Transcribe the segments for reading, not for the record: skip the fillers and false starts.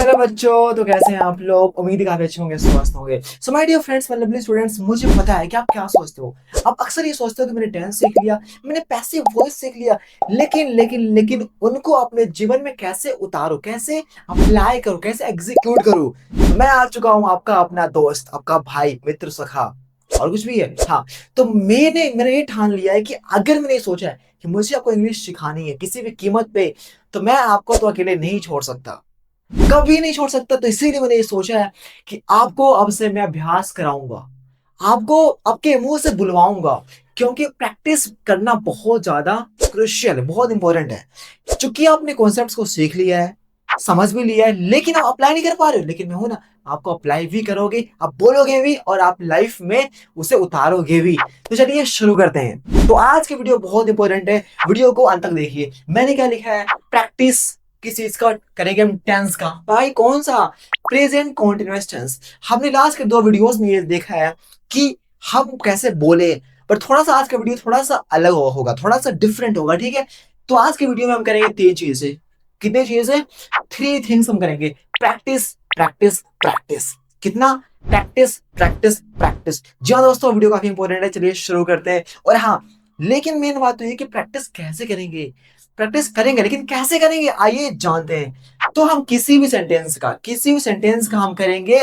Hello बच्चों, तो कैसे हैं आप लोग। उम्मीद है काफी अच्छे होंगे, स्वस्थ होंगे। So my dear friends, my lovely students, मुझे पता है कि आप क्या सोचते हो। आप अक्सर ये सोचते हो कि मैंने डांस सीख लिया, मैंने पैसिव वॉइस सीख लिया, लेकिन उनको अपने जीवन में कैसे उतारो, कैसे अप्लाई करो, कैसे एग्जीक्यूट करो। मैं आ चुका हूँ, आपका अपना दोस्त, आपका भाई, मित्र, सखा और कुछ भी है। हाँ, तो मैंने ये ठान लिया है कि अगर मैंने ये सोचा है कि मुझे आपको इंग्लिश सिखानी है किसी भी कीमत पे, तो मैं आपको तो अकेले नहीं छोड़ सकता, कभी नहीं छोड़ सकता। तो इसीलिए मैंने ये सोचा है कि आपको अब से मैं अभ्यास कराऊंगा, आपको आपके मुंह से बुलवाऊंगा, क्योंकि प्रैक्टिस करना बहुत ज्यादा क्रुशियल है, बहुत इंपॉर्टेंट है। चूंकि आपने कॉन्सेप्ट्स को सीख लिया है, समझ भी लिया है, लेकिन आप अप्लाई नहीं कर पा रहे हो, लेकिन मैं हूं ना, आपको अप्लाई भी करोगे, आप बोलोगे भी और आप लाइफ में उसे उतारोगे भी। तो चलिए शुरू करते हैं। तो आज की वीडियो बहुत इंपॉर्टेंट है, वीडियो को अंत तक देखिए। मैंने क्या लिखा है, प्रैक्टिस किस चीज का करेंगे हम, टेंस का। भाई कौन सा, प्रेजेंट कॉन्टिन्यूअस टेंस। हमने लास्ट के दो वीडियोस में ये देखा है कि हम कैसे बोले, पर थोड़ा सा आज का वीडियो थोड़ा सा अलग होगा, थोड़ा सा डिफरेंट होगा, ठीक है। तो आज के वीडियो में हम करेंगे तीन चीजें। कितनी चीजें, थ्री थिंग्स हम करेंगे। Practice practice practice. कितना, प्रैक्टिस प्रैक्टिस प्रैक्टिस। जी हाँ दोस्तों, वीडियो काफी इंपॉर्टेंट है, चलिए शुरू करते हैं। और हाँ, लेकिन मेन बात तो ये कि प्रैक्टिस कैसे करेंगे, प्रैक्टिस करेंगे लेकिन कैसे करेंगे, आइए जानते हैं। तो हम किसी भी सेंटेंस का हम करेंगे,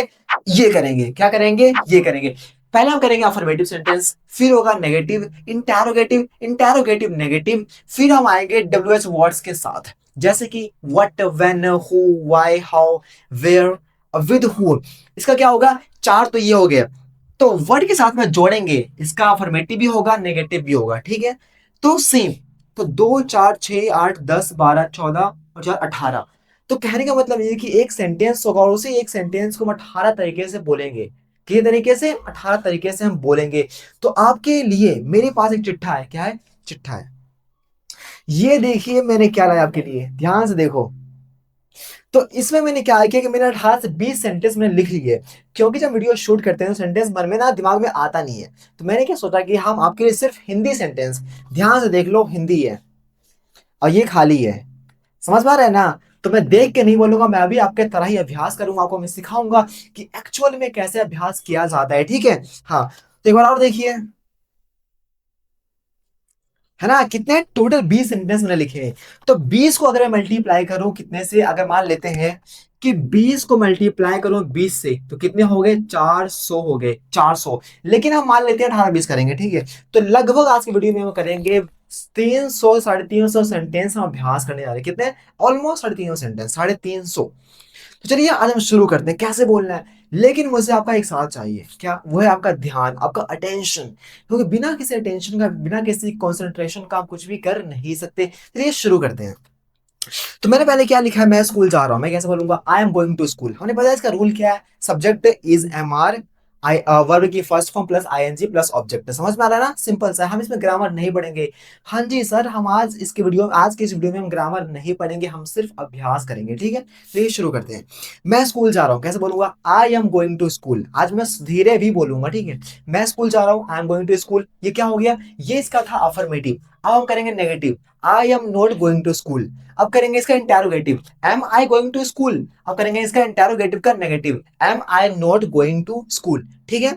ये करेंगे, क्या करेंगे, ये करेंगे। पहले हम करेंगे अफर्मेटिव सेंटेंस, फिर होगा नेगेटिव, इंटेरोगेटिव, इंटेरोगेटिव नेगेटिव, फिर हम आएंगे डब्ल्यू एच वर्ड्स के साथ, जैसे कि what, when, who, why, how, where, with who. इसका क्या होगा, चार तो ये हो गया। तो वर्ड के साथ में जोड़ेंगे, इसका अफर्मेटिव भी होगा, नेगेटिव भी होगा, ठीक है। तो सेम, तो 2 4 6 8 10 12 14 और 4 18। तो कहने का मतलब ये है कि एक सेंटेंस होगा और उसी एक सेंटेंस को हम 18 तरीके से बोलेंगे। किस तरीके से, 18 तरीके से हम बोलेंगे। तो आपके लिए मेरे पास एक चिट्ठा है, क्या है, चिट्ठा है। ये देखिए मैंने क्या लाया आपके लिए, ध्यान से देखो। तो इसमें मैंने क्या किया कि मैंने 18 से 20 सेंटेंस मैंने लिख लिए, क्योंकि जब वीडियो शूट करते हैं सेंटेंस मन में ना, दिमाग में आता नहीं है। तो मैंने क्या सोचा कि हम आपके लिए सिर्फ हिंदी सेंटेंस, ध्यान से देख लो, हिंदी है और ये खाली है, समझ पा रहे हैं ना। तो मैं देख के नहीं बोलूंगा, मैं भी आपके तरह ही अभ्यास करूंगा, आपको मैं सिखाऊंगा कि एक्चुअल में कैसे अभ्यास किया जाता है, ठीक है। हाँ, तो एक बार और देखिए, है ना, कितने टोटल 20 सेंटेंस मैंने लिखे हैं। तो 20 को अगर मैं मल्टीप्लाई करूं कितने से, अगर मान लेते हैं कि 20 को मल्टीप्लाई करूं 20 से, तो कितने हो गए, 400 हो गए, 400। लेकिन हम मान लेते हैं 18 20 करेंगे, ठीक है। तो लगभग आज की वीडियो में हम करेंगे 300 350 सेंटेंस हम अभ्यास करने जा रहे हैं। कितने, ऑलमोस्ट 350 सेंटेंस, 350। तो चलिए आज हम शुरू करते हैं कैसे बोलना है। लेकिन मुझे आपका एक साथ चाहिए, क्या वो है, आपका ध्यान, आपका अटेंशन, क्योंकि बिना किसी अटेंशन का, बिना किसी कंसंट्रेशन का आप कुछ भी कर नहीं सकते। चलिए शुरू करते हैं। तो मैंने पहले क्या लिखा है, मैं स्कूल जा रहा हूं, मैं कैसे बोलूंगा, I am going to school. हमने पता है इसका रूल क्या है, subject is am are, I verb की first form plus ING plus object. समझ में आ रहा है ना, सिंपल सा है, हम इसमें ग्रामर नहीं पढ़ेंगे। हाँ जी सर, हम आज की इस वीडियो में हम ग्रामर नहीं पढ़ेंगे, हम सिर्फ अभ्यास करेंगे, ठीक है। तो ये शुरू करते हैं। मैं स्कूल जा रहा हूँ, कैसे बोलूंगा, I am going to school. आज मैं धीरे भी बोलूंगा, ठीक है। मैं स्कूल जा रहा हूँ, I am going to school, ये क्या हो गया, ये इसका था अफर्मेटिव। अब हम करेंगे negative, I am not going to school. अब करेंगे इसका interrogative, am I going to school. अब करेंगे इसका इंटेरोगेटिव का नेगेटिव, am I not going to school, ठीक है।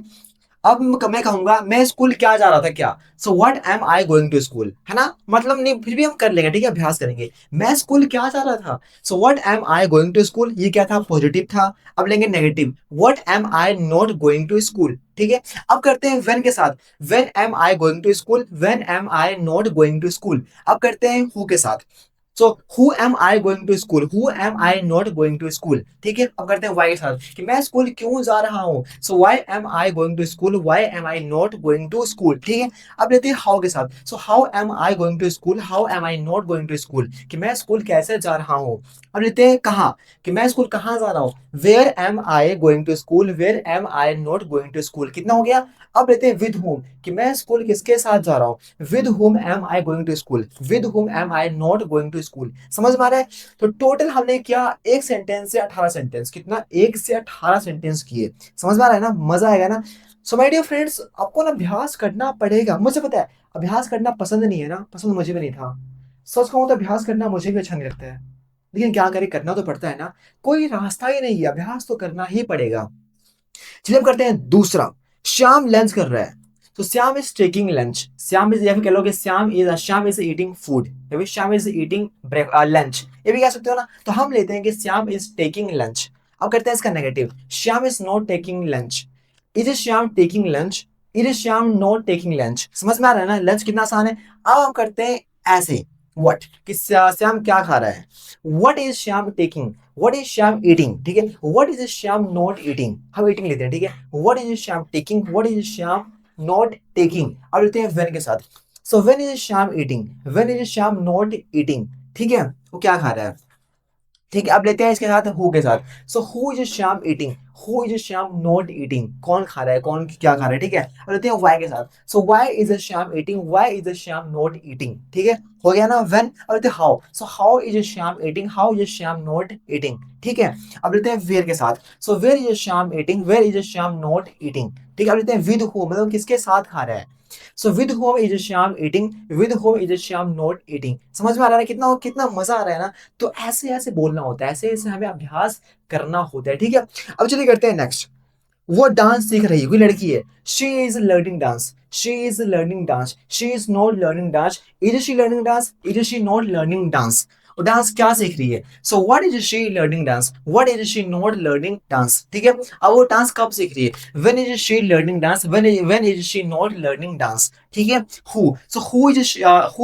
अब मैं कहूंगा मैं स्कूल क्या जा रहा था, क्या, so what am I going to school, है ना, मतलब नहीं, फिर भी हम कर लेंगे, ठीक है, अभ्यास करेंगे। मैं स्कूल क्या जा रहा था, so what am I going to school, ये क्या था, पॉजिटिव था। अब लेंगे negative, what am I not going to school, ठीक है। अब करते हैं व्हेन के साथ, when am I going to school, when am I not going to school. अब करते हैं हु के साथ, so who am I going to school, who am I not going to school, ठीक है। अब करते हैं वाई के साथ कि मैं स्कूल क्यों जा रहा हूं, so why am I going to school, why am I not going to school, ठीक है। अब लेते हैं हाउ के साथ, so how am I going to school, how am I not going to school, कि मैं स्कूल कैसे जा रहा हूं। अब लेते हैं कहाँ, कि मैं स्कूल कहाँ जा रहा हूँ, where am I going to school, where am I not going to school, कितना हो गया। अब लेते हैं विद होम, कि मैं स्कूल किसके साथ जा रहा हूँ, with home am I going to school, with home am I not going to school. समझ में आ रहा है। तो टोटल हमने क्या, एक सेंटेंस से 18 सेंटेंस, कितना, 1 से 18 सेंटेंस किए। समझ में आ रहा है ना, मजा आएगा ना। सो माय डियर फ्रेंड्स, आपको ना अभ्यास करना पड़ेगा, मुझे पता है अभ्यास करना पसंद नहीं है ना, पसंद मुझे भी नहीं था। सच कहूं तो अभ्यास करना मुझे भी अच्छा नहीं लगता है, लेकिन क्या करें, करना तो पड़ता है ना, कोई रास्ता ही नहीं है, अभ्यास तो करना ही पड़ेगा। चलिए हम करते हैं दूसरा। श्याम लंच कर रहा है, तो Shyam is taking lunch, Shyam is, या फिर कह लो कि श्याम इज ईटिंग फूड, या फिर श्याम इज ईटिंग लंच, ये भी कह सकते हो ना। तो हम लेते हैं कि श्याम इज टेकिंग लंच। अब करते हैं इसका negative, Shyam is not taking lunch. Is Shyam taking lunch, is Shyam not taking lunch. समझ में आ रहा है ना, लंच कितना आसान है। अब हम करते हैं ऐसे, व्हाट, कि श्याम क्या खा रहा है। What is Shyam taking, what is Shyam eating, ठीक है। What is Shyam not eating, हम ईटिंग लेते हैं, ठीक है। What is Shyam taking, what is Shyam not taking. अब लेते हैं व्हेन के साथ। सो when is Shyam eating, when is Shyam not eating, ठीक है, वो क्या खा रहा है, ठीक है। अब लेते हैं इसके साथ हु के साथ। So who is Shyam eating, who is Shyam not eating, कौन खा रहा है, कौन क्या खा रहा है, ठीक है। अब लेते हैं वाई के साथ। So why is Shyam eating, why is Shyam not eating, ठीक है, हो गया ना व्हेन। अब लेते हैं how. So how is Shyam eating, how is Shyam not eating, ठीक है। अब लेते हैं वेयर के साथ। So where is Shyam eating, where is Shyam not eating, ठीक है। अब लेते हैं विद हु, मतलब किसके साथ खा रहा है। सो with whom is Shyam eating, with whom is Shyam not eating. समझ में आ रहा है कितना कितना मजा आ रहा है ना। तो ऐसे ऐसे बोलना होता है, ऐसे ऐसे हमें अभ्यास करना होता है, ठीक है। अब चलिए करते हैं नेक्स्ट। वो डांस सीख रही है, कोई लड़की है, she is learning dance, she is learning dance, she is not learning dance, is she learning dance, is she not learning dance. और डांस क्या सीख रही है। So what is she learning dance, what is she not learning dance, ठीक है। अब वो dance कब सीख रही है, when is she learning dance, when is she not learning dance, ठीक है। Who, so who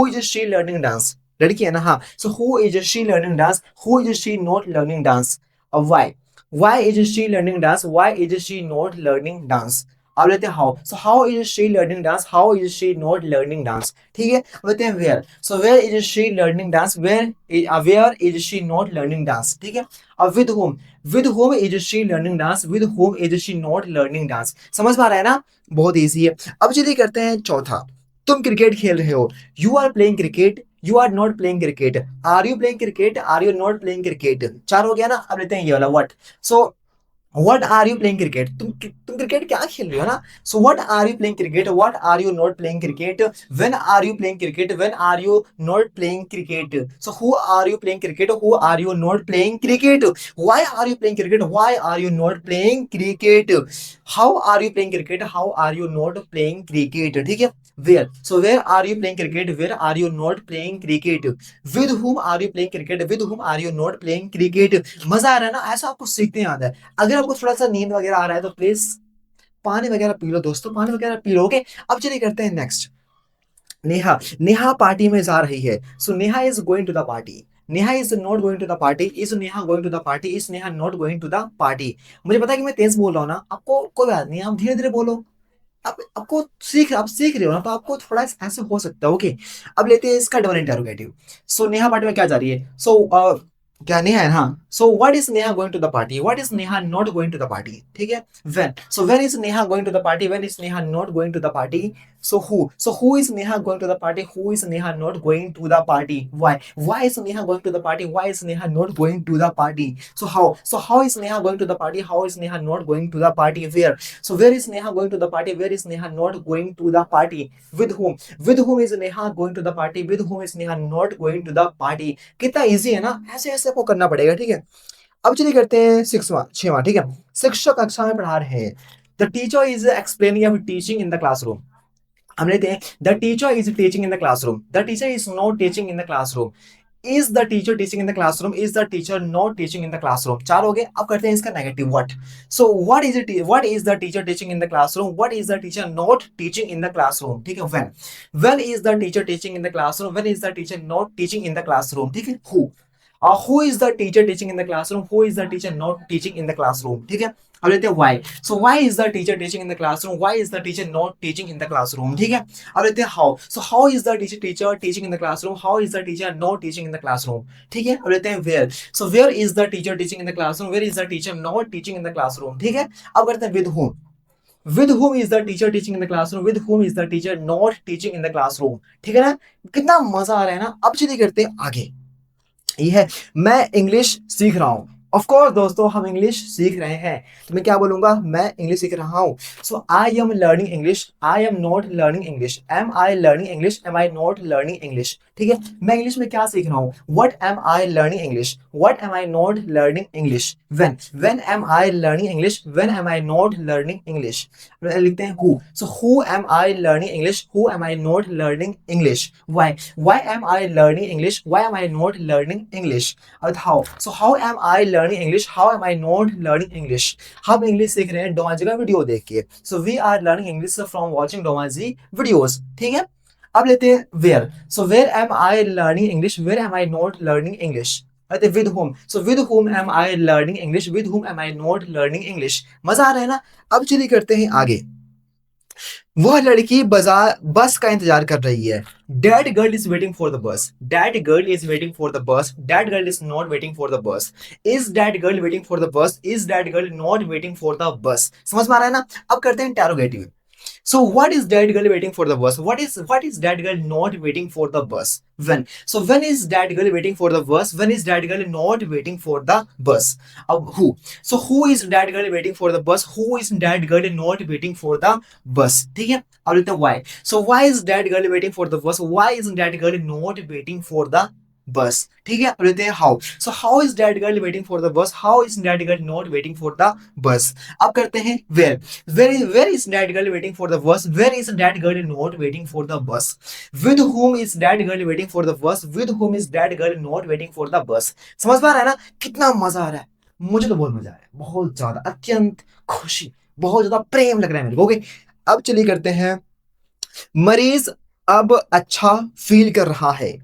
is she learning dance, लड़की है ना, हाँ। सो who is she learning dance, who is she not learning dance. अब Y, why is she learning dance, why is she not learning dance। अब लेते हैं how. So how is she learning dance, how is she not learning dance, ठीक है। अब लेते हैं where. So where is she learning dance, where is she not learning dance, ठीक है। अब with whom is she learning dance, with whom is she not learning dance. समझ में आ रहा है ना, बहुत ईजी है। अब चलिए करते हैं चौथा। तुम क्रिकेट खेल रहे हो, you are playing cricket, you are not playing cricket, are you playing cricket, are you not playing cricket. चार हो गया ना। अब लेते हैं ये वाला what. So what are you playing cricket, तुम क्रिकेट क्या खेल रहे हो ना। So what are you playing cricket, what are you not playing cricket, when are you playing cricket, when are you not playing cricket. So who are you playing cricket, who are you not playing cricket, why are you playing cricket, why are you not playing cricket, how are you playing cricket, how are you not playing cricket, ठीक है। Where, so where are you playing cricket, where are you not playing cricket, with whom are you playing cricket, with whom are you not playing cricket. मजा आ रहा है ना, ऐसा आपको सीखते याद है। अगर आपको थोड़ा सा नींद वगैरह आ रहा है तो प्लीज पानी वगैरह पी लो दोस्तों, पानी वगैरह पी लो, ओके। अब चलिए करते हैं नेक्स्ट। नेहा, नेहा पार्टी में जा रही है, so Neha is going to the party, Neha is not going to the party, is Neha going to the party, is Neha not going to the party. मुझे पता है कि मैं तेज बोल रहा हूँ ना, आपको कोई बात नहीं, आप धीरे धीरे बोलो। आप सीख रहे हो ना, तो आपको थोड़ा ऐसे हो सकता है, ओके। अब लेते हैं इसका डबल इंटरोगेटिव। सो नेहा पार्टी में क्या जा रही है। सो क्या नेहा है, हाँ। So what is Neha going to the party, what is Neha not going to the party, ठीक है। When, so when is Neha going to the party, when is Neha not going to the party. So who is Neha going to the party, who is Neha not going to the party. Why is Neha going to the party, why is Neha not going to the party. So how is Neha going to the party, how is Neha not going to the party. Where, so where is Neha going to the party, where is Neha not going to the party, with whom is Neha going to the party, with whom is Neha not going to the party। कितना easy है ना, ऐसे ऐसे आपको करना पड़ेगा, ठीक है। अब चलिए करते हैं छठवां, ठीक है। शिक्षक कक्षा में पढ़ा रहे हैं, द टीचर इज एक्सप्लेनिंग या टीचिंग इन द क्लासरूम। हम लेते हैं the teacher is teaching in the classroom, the teacher is not teaching in the classroom, is the teacher teaching in the classroom, is the teacher not teaching in the classroom. चार हो गए। अब करते हैं इसका negative what. So what is the teacher teaching in the classroom, what is the teacher not teaching in the classroom, ठीक है। When is the teacher teaching in the classroom, when is the teacher not teaching in the classroom, ठीक है। Who is the teacher teaching in the classroom, who is the teacher not teaching in the classroom, ठीक है। अब लेते हैं why. So why is the teacher teaching in the classroom, why is the teacher not teaching in the classroom, ठीक है। अब लेते हैं how. So how is the teacher teaching in the classroom, how is the teacher not teaching in the classroom, ठीक है। अब लेते हैं where. So where is the teacher teaching in the classroom, where is the teacher not teaching in the classroom, ठीक है। अब करते हैं with whom, with whom is the teacher teaching in the classroom, with whom is the teacher not teaching in the classroom, ठीक है ना। कितना मजा आ रहा है ना। अब चलिए करते हैं आगे। ये है, मैं इंग्लिश सीख रहा हूँ, ऑफ कोर्स दोस्तों, हम इंग्लिश सीख रहे हैं, तो मैं क्या बोलूंगा, मैं इंग्लिश सीख रहा हूँ। So I am learning English, I am not learning English, am I learning English, am I not learning English. ठीक है, मैं इंग्लिश में क्या सीख रहा हूँ, what am I learning English, what am I not learning English, when am I learning English, when am I not learning English. लिखते हैं who, so who am I learning English, who am I not learning English, why am I learning English, why am I not learning English. और how, so how am I learning English, how am I not learning English. हम English सीख रहे हैं डोमाजी का video देख के, so we are learning English from watching Domaji videos. ठीक है, अब लेते हैं where, so where am I learning English, where am I not learning English. With home, so with home am I learning English, with home am I not learning English. मजा आ रहा है ना। अब चलिए करते हैं आगे। वह लड़की बाजार बस का इंतजार कर रही है। That girl is waiting for the bus. That girl is waiting for the bus. That girl is not waiting for the bus. Is that girl waiting for the bus? Is that girl not waiting for the bus? समझ में आ रहा है ना। अब करते हैं interrogative. So what is that girl waiting for the bus? What is that girl not waiting for the bus? When? So when is that girl waiting for the bus? When is that girl not waiting for the bus? Who? So who is that girl waiting for the bus? Who is that girl not waiting for the bus? ठीक है, अब लेते हैं why. So why is that girl waiting for the bus? Why is that girl not waiting for the बस। ठीक है, अब लेते हैं how. So how is that girl waiting for the bus, how is that girl not waiting for the bus. अब करते हैं where, where is that girl waiting for the bus, where is that girl not waiting for the bus. With whom is that girl waiting for the bus, with whom is that girl not waiting for the bus. समझ पा रहा है ना, कितना मजा आ रहा है। मुझे तो बहुत मजा आ रहा है, बहुत ज्यादा, अत्यंत खुशी, बहुत ज्यादा प्रेम लग रहा है मेरे को। ओके, अब चलिए करते हैं, मरीज अब अच्छा फील कर रहा है।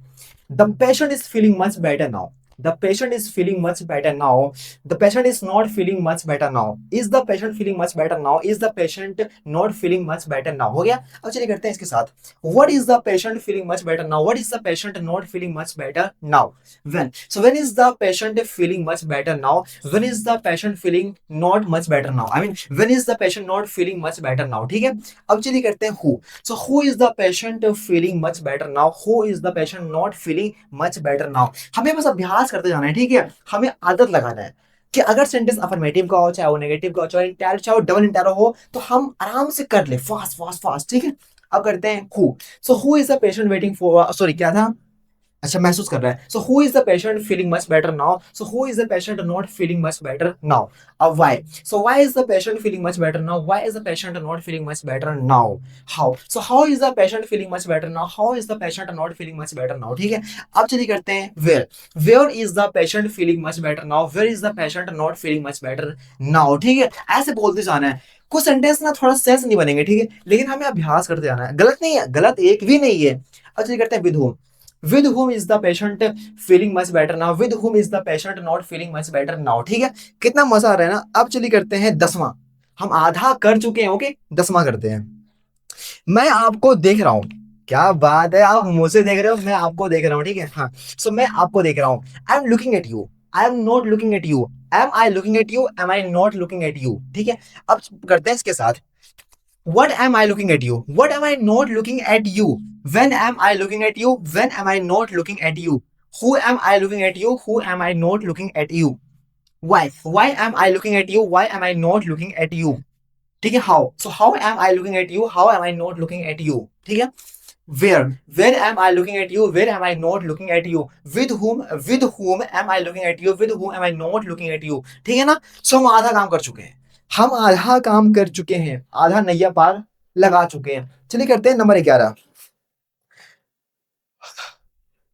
The patient is feeling much better now. The patient is feeling much better now. The patient is not feeling much better now. Is the patient feeling much better now? Is the patient not feeling much better now? हो गया। अब चलिए करते हैं इसके साथ। What is the patient feeling much better now? What is the patient not feeling much better now? When? So when is the patient feeling much better now? When is the patient feeling not much better now? I mean, when is the patient not feeling much better now? ठीक है। अब चलिए करते हैं who. So who is the patient feeling much better now? Who is the patient not feeling much better now. हमें बस अभ्यास करते जाना है, ठीक है, हमें आदत लगाना है कि अगर सेंटेंस अफर्मेटिव का हो, चाहे वो नेगेटिव का हो, चाहे इंटैरो, चाहे वो डबल इंटैरो हो, तो हम आराम से कर ले, फास्ट फास्ट फास्ट। ठीक है, अब करते हैं who. So who is the patient waiting for, sorry क्या था, अच्छा महसूस कर रहा है। So who is the patient feeling much better now, so who is the patient not feeling much better now. अब why, so why is the patient feeling much better now, why is the patient not feeling much better now. How, so how is the patient feeling much better now, how is the patient not feeling much better now. ठीक है, अब चलिए करते हैं where, where is the patient feeling much better now, where is the patient not feeling much better now. ठीक है, ऐसे बोलते जाना है। कुछ सेंटेंस ना थोड़ा सेंस नहीं बनेंगे, ठीक है, लेकिन हमें अभ्यास करते जाना है। गलत नहीं है, गलत एक भी नहीं है। अब चलिए करते हैं with home. With whom is the patient feeling much better now? With whom is the patient not feeling much better now? ठीक है, कितना मजा आ रहा है ना। अब चलिए करते हैं 10वां। हम आधा कर चुके हैं, ओके, 10वां करते हैं। मैं आपको देख रहा हूं। क्या बात है, आप मुझे देख रहे हो, मैं आपको देख रहा हूं। ठीक है, हाँ, सो मैं आपको देख रहा हूं। I am looking at you, I am not looking at you. Am I looking at you, am I not looking at you. ठीक है, अब करते हैं इसके साथ, what am I looking at you? What am I not looking at you? When am I looking at you? When am I not looking at you? Who am I looking at you? Who am I not looking at you? Why? Why am I looking at you? Why am I not looking at you? ठीक है, how? So how am I looking at you? How am I not looking at you? ठीक है, where? Where am I looking at you? Where am I not looking at you? With whom? With whom am I looking at you? With whom am I not looking at you? ठीक है ना। सो हम आधा काम कर चुके हैं, हम आधा काम कर चुके हैं, आधा नैया पार लगा चुके हैं। चलिए करते हैं नंबर 11।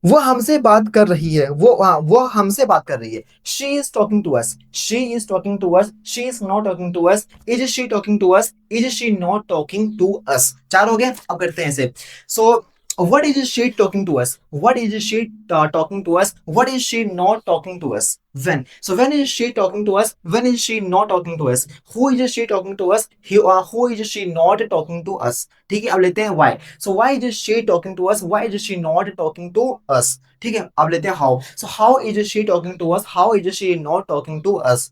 वो हमसे बात कर रही है, वो हमसे बात कर रही है। She is talking to us, she is talking to us, she is not talking to us, is she talking to us, is she not talking to us. 4 हो गए, अब करते हैं इसे। सो what is she talking to us? What is she talking to us? What is she not talking to us? When? So when is she talking to us? When is she not talking to us? Who is she talking to us? Who is she not talking to us? ठीक है, अब लेते हैं why. So why is she talking to us? Why is she not talking to us? ठीक है, अब लेते हैं how. So how is she talking to us? How is she not talking to us?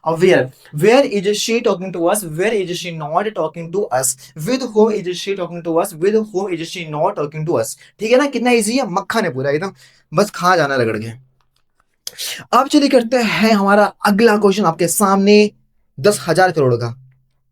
अब where is she talking to us? Where is she not talking to us? With whom is she talking to us? With whom is she not talking to us? ठीक है ना, कितना easy है, मक्खन है पूरा एकदम, बस खा जाना रगड़ के। अब चलिए करते हैं हमारा अगला क्वेश्चन आपके सामने 10,000 करोड़ का।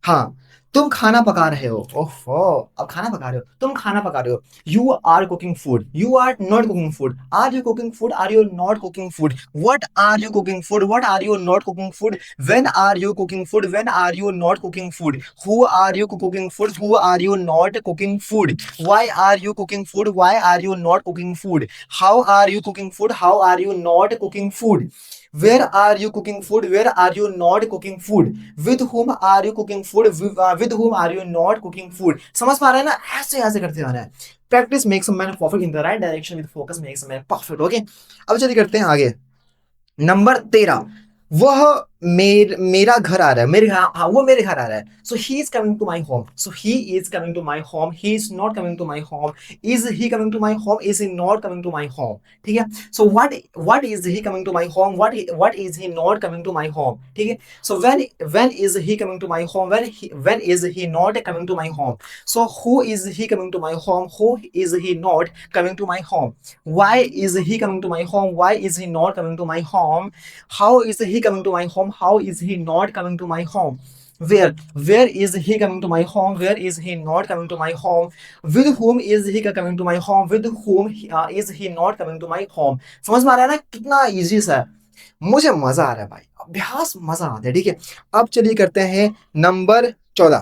हाँ, तुम खाना पका रहे हो, ओहो, अब खाना पका रहे हो, तुम खाना पका रहे हो। You are cooking food, you are not cooking food, are you cooking food, are you not cooking food, what are you cooking food, what are you not cooking food, when are you cooking food, when are you not cooking food, who are you cooking food, who are you not cooking food, why are you cooking food, why are you not cooking food, how are you cooking food, how are you not cooking food, where are you cooking food, where are you not cooking food, with whom are you cooking food, with whom are you not cooking food। समझ पा रहे हैं ना, ऐसे ऐसे करते जाना है। Practice makes a man perfect, in the right direction with focus makes a man perfect. Okay, अब चलिए करते हैं आगे। नंबर 13, वह मेरा घर आ रहा है, मेरे घर, हाँ वो मेरे घर आ रहा है। So he is coming to my home, so he is coming to my home, he is not coming to my home, is he coming to my home, is he not coming to my home. ठीक है, so what is he coming to my home, what is he not coming to my home. ठीक है, so when is he coming to my home, when is he not coming to my home. So who is he coming to my home, who is he not coming to my home, why is he coming to my home, why is he not coming to my home, how is he coming to my home, how is he not coming to my home, where is he coming to my home, where is he not coming to my home, with whom is he coming to my home, with whom is he not coming to my home। समझ में आ रहा है ना, कितना easy सा है। मुझे मजा आ रहा है भाई, अभ्यास मजा आता है। ठीक है, अब चलिए करते हैं नंबर 14।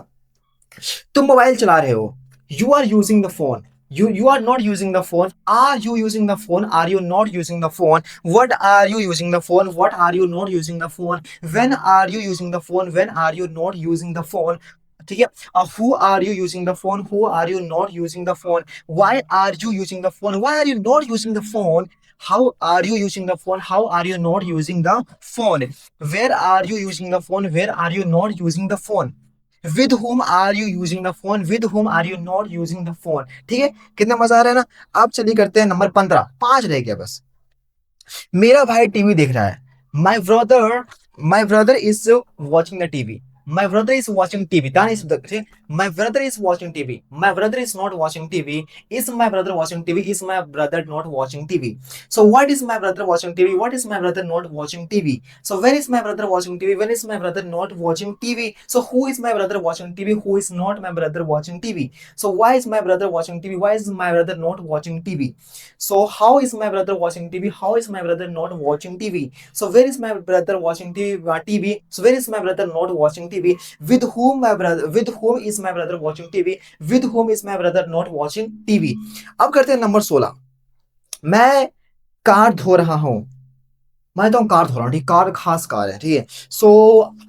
तुम मोबाइल चला रहे हो, you are using the phone, you are not using the phone, are you using the phone, are you not using the phone, what are you using the phone, what are you not using the phone, when are you using the phone, when are you not using the phone। ठीक है, who are you using the phone, who are you not using the phone, why are you using the phone, why are you not using the phone, how are you using the phone, how are you not using the phone, where are you using the phone, where are you not using the phone, with whom are you using the phone, with whom are you not using the phone। ठीक है, कितना मजा आ रहा है ना। अब चलिए करते हैं नंबर 15, 5 रह गया बस। मेरा भाई टीवी देख रहा है, my brother is watching the TV, my brother is watching TV, that is the okay? My brother is watching TV, my brother is not watching TV, is my brother watching TV, is my brother not watching TV। So what is my brother watching TV, what is my brother not watching TV, so when is my brother watching TV, when is my brother not watching TV, so who is my brother watching TV, who is not my brother watching TV, so why is my brother watching TV, why is my brother not watching TV, so how is my brother watching TV, how is my brother not watching TV, so where is my brother watching TV, so where is my brother not watching TV, with whom is my brother watching TV, with whom is my brother not watching TV। अब करते हैं number 16। मैं car धो रहा हूं, मैं तो car धो रहा हूँ, ठीक, कार खास कार है, ठीक है। So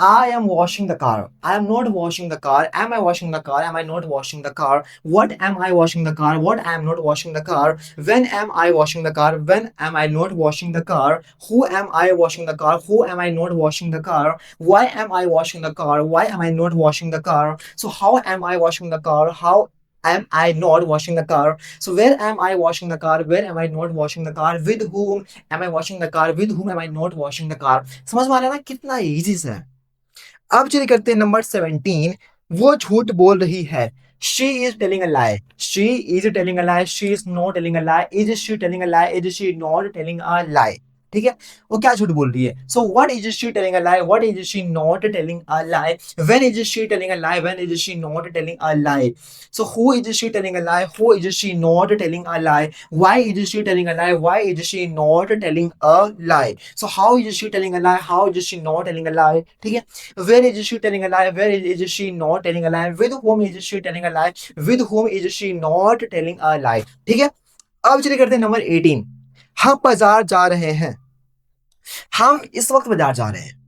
I am washing the car, I am not washing the car, am I washing the car, am I not washing the car, what am I washing the car, what I am not washing the car, when am I washing the car, when am I not washing the car, who am I washing the car, who am I not washing the car, why am I washing the car, why am I not washing the car, so how am I washing the car, how am I not washing the car, so where am I washing the car, where am I not washing the car, with whom am I washing the car, with whom am I not washing the car। समझ में आ रहा है ना, कितना easy सा है। अब चलिए करते हैं नंबर 17। वो झूठ बोल रही है, she is telling a lie, she is telling a lie, she is not telling a lie, is she telling a lie, is she not telling a lie। ठीक है, वो क्या झूठ बोल रही है। So what is she telling a lie, what is she not telling a lie, when is she telling a lie, when is she not telling a lie, so who is she telling a lie, who is she not telling a lie, why is she telling a lie, why is she not telling a lie, so how is she telling a lie, how is she not telling अ लाई। ठीक है, where is she telling a lie, where is she not telling a lie, with whom is she telling a lie, with whom is she not telling a lie। ठीक है, अब चलिए करते हैं number 18। हम बाजार जा रहे हैं, हम इस वक्त बाजार जा रहे हैं।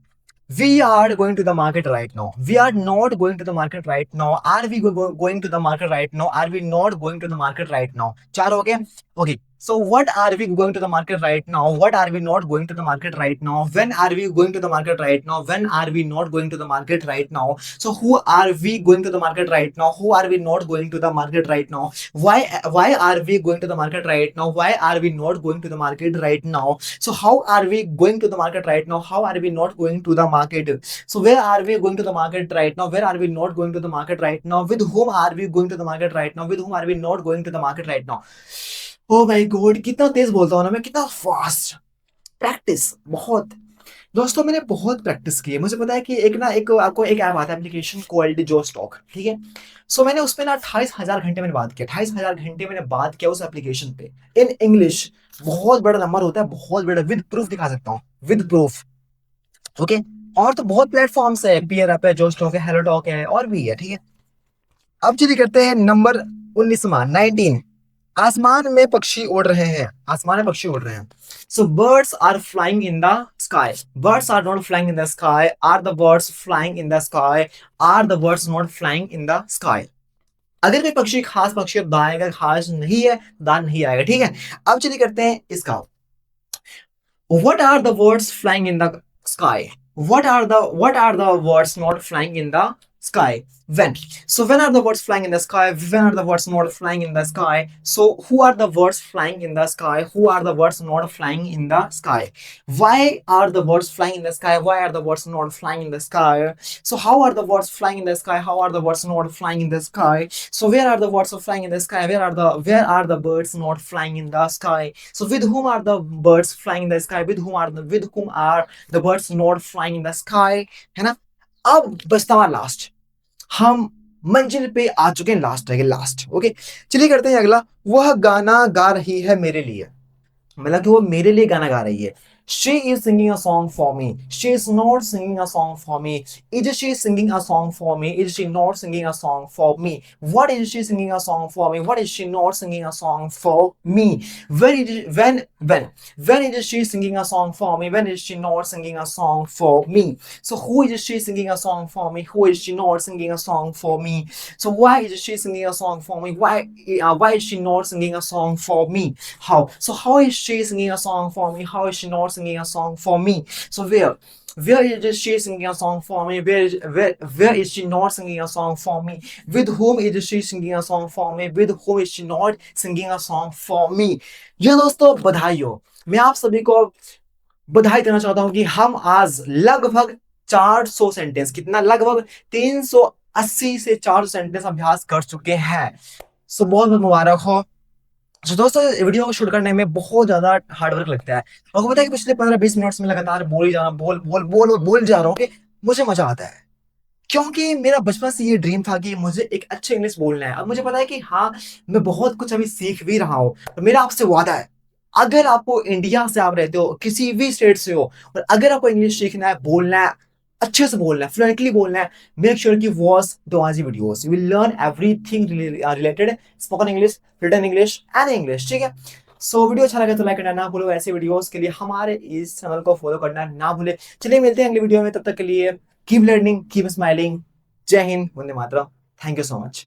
We are going to the market right now, we are not going to the market right now, are we going to the market right now, are we not going to the market right now। चार हो गए। Okay, so what are we going to the market right now, what are we not going to the market right now, when are we going to the market right now, when are we not going to the market right now, so who are we going to the market right now, who are we not going to the market right now, why are we going to the market right now, why are we not going to the market right now, so how are we going to the market right now, how are we not going to the market, so where are we going to the market right now, where are we not going to the market right now, with whom are we going to the market right now, with whom are we not going to the market right now। Oh my God, कितना तेज बोलता हूँ ना मैं, कितना fast. Practice बहुत। दोस्तों मैंने बहुत प्रैक्टिस की है। मुझे पता है कि एक ना एक आपको एक ऐप आता है एप्लीकेशन क्वालिटी जो स्टॉक, ठीक है। सो मैंने उसमें ना 28,000 घंटे मैंने बात किया, 28,000 घंटे मैंने बात किया उस एप्लीकेशन पे इन इंग्लिश। बहुत बड़ा नंबर होता है, बहुत बड़ा, विद प्रूफ दिखा सकता हूँ, विद प्रूफ। ओके। और तो बहुत प्लेटफॉर्म्स है, पीयर ऐप है, जो स्टॉक है, हेलो टॉक है, और भी है, ठीक है। अब चलिए करते हैं नंबर 19वां, 19। आसमान में पक्षी उड़ रहे हैं, आसमान में पक्षी उड़ रहे हैं। So birds are flying in the sky, birds are not flying in the sky, are the birds flying in the sky, are the birds not flying in the sky. अगर कोई पक्षी खास पक्षी दाएगा, खास नहीं है, दान नहीं आएगा, ठीक है। अब चलिए करते हैं इसका। What are the birds flying in the sky? What are the birds not flying in the sky? When? So when are the birds flying in the sky? When are the birds not flying in the sky? So who are the birds flying in the sky? Who are the birds not flying in the sky? Why are the birds flying in the sky? Why are the birds not flying in the sky? So how are the birds flying in the sky? How are the birds not flying in the sky? So where are the birds flying in the sky? Where are the birds not flying in the sky? So with whom are the birds flying in the sky? With whom are the birds not flying in the sky? है ना। अब बचता हमारा last. हम मंजिल पे आ चुके हैं, लास्ट है लास्ट। ओके। चलिए करते हैं अगला। वह गाना गा रही है मेरे लिए, मतलब कि वो मेरे लिए गाना गा रही है। She is singing a song for me. She is not singing a song for me. Is she singing a song for me? Is she not singing a song for me? What is she singing a song for me? What is she not singing a song for me? When is she singing a song for me? When is she not singing a song for me? So who is she singing a song for me? Who is she not singing a song for me? So why is she singing a song for me? Why is she not singing a song for me? How is she singing a song for me? How is she not singing a song for me? So where is she singing a song for me? Where is she not singing a song for me? With whom is she singing a song for me? With whom is she not singing a song for me? ये दोस्तों बधाई हो। मैं आप सभी को बधाई देना चाहता हूं कि हम आज लगभग 400 सेंटेंस, कितना, लगभग 380 से 400 सेंटेंस अभ्यास कर चुके हैं। सो बहुत बहुत मुबारक हो। तो दोस्तों वीडियो को शूट करने में बहुत ज्यादा हार्डवर्क लगता है। आपको पता है कि पिछले 15-20 मिनट में लगातार बोल ही जा रहा हूँ, बोल बोल बोल बोल जा रहा हूँ कि मुझे मजा आता है, क्योंकि मेरा बचपन से ये ड्रीम था कि मुझे एक अच्छे इंग्लिश बोलना है। अब मुझे पता है कि हाँ, मैं बहुत कुछ अभी सीख भी रहा हूँ। तो मेरा आपसे वादा है, अगर आपको इंडिया से आप रहते हो, किसी भी स्टेट से हो, और अगर आपको इंग्लिश सीखना है, बोलना है, अच्छे से बोलना है, फ्लुएंटली बोलना है, मेक श्योर कि watch Dowaji videos, you will learn everything related spoken English, written English and English, ठीक है। सो वीडियो अच्छा लगे तो लाइक करना ना भूलो, ऐसे वीडियोस के लिए हमारे इस चैनल को फॉलो करना ना भूले। चलिए मिलते हैं अगली वीडियो में, तब तक के लिए keep learning, keep smiling. Jai Hind, Vande Mataram. Thank you so much.